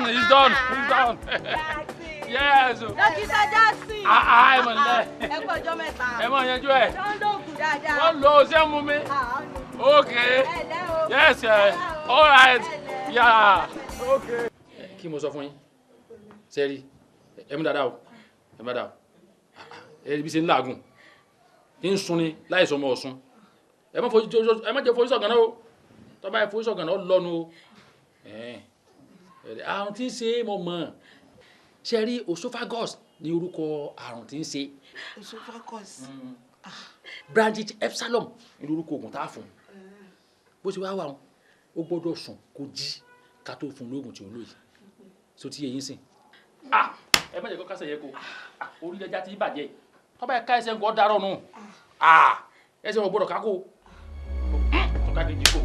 done. It's done. It's done. Yes. Dókítà Jackson. Ẹ mọ̀ nílẹ̀. Ẹ kú ọjọ́ mẹ́ta. Ẹ mọ̀ yanjú ẹ̀. Wọ́n lóògùn dáadáa. Wọ́n lo ṣé mú mi. Okay. Yes. All right. Yeah. Okay. Kí mo sọ fún yín? Sẹ́rí, ẹ mú dáadáa o. Ẹ má dáa o. Ẹ rí bí ṣe ń làágùn. Kí n sun ni láì sọmọ ọ̀sùn. Ẹ má jẹ́ fojú sọ̀gànná o. Tó bá yẹ fojú sọ̀gànná ó lọ́nu o. Àrùn tí ń ṣe mo mọ̀. Ṣé rí esophagus ní orúkọ àrùn tí ń ṣe. Esophagus. Bronchitis epsilon ní orúkọ oògùn tá a fún. Bó ṣe wá wà wọn ó gbọ́dọ̀ sùn kó jí ká tó fún lóògùn tí ó lóye. So ti yẹ yín sìn. Ẹ má jẹ́ kó kásẹ̀ yẹ kó orí ẹja ti bàjẹ́. Tó bá yẹ ká ẹsẹ̀ ń gbọ́ dárọ̀ nù. Ẹsẹ̀ wọn gbọ́dọ̀ kákó. Tó ká dídí kó.